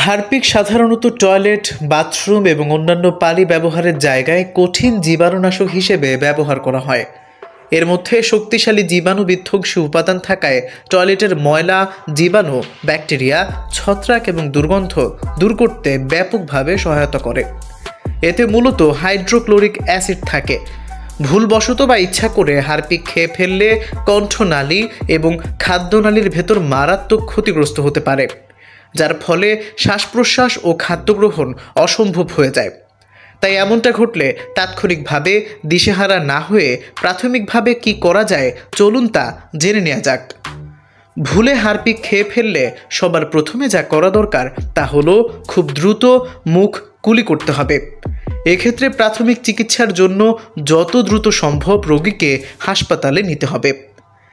Harpic সাধারণত toilet, bathroom এবং অন্যান্য পানি ব্যবহারের জায়গায় কঠিন জীবাণুনাশক হিসেবে ব্যবহার করা হয়। এর মধ্যে শক্তিশালী জীবাণু বিধ্বংসী উপাদান থাকায় টয়লেটের ময়লা, জীবাণু, ব্যাকটেরিয়া, ছত্রাক এবং দুর্গন্ধ দূর করতে ব্যাপকভাবে সহায়তা করে। এতে মূলত হাইড্রোক্লোরিক অ্যাসিড থাকে। ভুলবশত বা ইচ্ছা করে হারপিক খেয়ে ফেললে কণ্ঠনালী এবং খাদ্যনালীর ভেতর মারাত্মক ক্ষতিগ্রস্ত হতে পারে, যার ফলে শ্বাস প্রশ্বাস ও খাদ্য গ্রহণ অসম্ভব হয়ে যায়। তাই এমনটা ঘটলে তাৎক্ষণিকভাবে দিশেহারা না হয়ে প্রাথমিকভাবে কি করা যায় চলুন তা জেনে নেওয়া যাক। ভুলে হারপিক খেয়ে ফেললে সবার প্রথমে যা করা দরকার তা হলো খুব দ্রুত মুখ কুলি করতে হবে। এক্ষেত্রে প্রাথমিক চিকিৎসার জন্য যত দ্রুত সম্ভব রোগীকে হাসপাতালে নিতে হবে।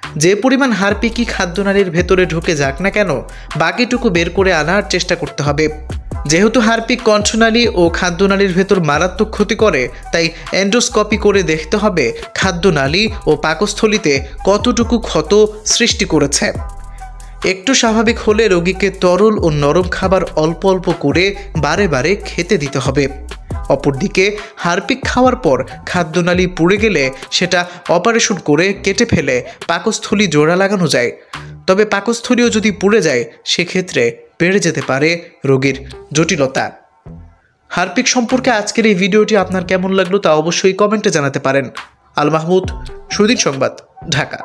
যে পরিমাণ হারপিকই খাদ্যনালীর ভেতরে ঢুকে যাক না কেন, বাকিটুকু বের করে আনার চেষ্টা করতে হবে। যেহেতু হারপিক কণ্ঠনালী ও খাদ্যনালীর ভেতর মারাত্মক ক্ষতি করে, তাই এন্ডোস্কোপি করে দেখতে হবে খাদ্যনালী ও পাকস্থলীতে কতটুকু ক্ষত সৃষ্টি করেছে। একটু স্বাভাবিক হলে রোগীকে তরল ও নরম খাবার অল্প অল্প করে বারে বারে খেতে দিতে হবে। অপরদিকে হারপিক খাওয়ার পর খাদ্যনালী পুড়ে গেলে সেটা অপারেশন করে কেটে ফেলে পাকস্থলী জোড়া লাগানো যায়। তবে পাকস্থলীও যদি পুড়ে যায় সেক্ষেত্রে বেড়ে যেতে পারে রোগীর জটিলতা। হারপিক সম্পর্কে আজকের এই ভিডিওটি আপনার কেমন লাগলো তা অবশ্যই কমেন্টে জানাতে পারেন। আল মাহমুদ, সুদিন সংবাদ, ঢাকা।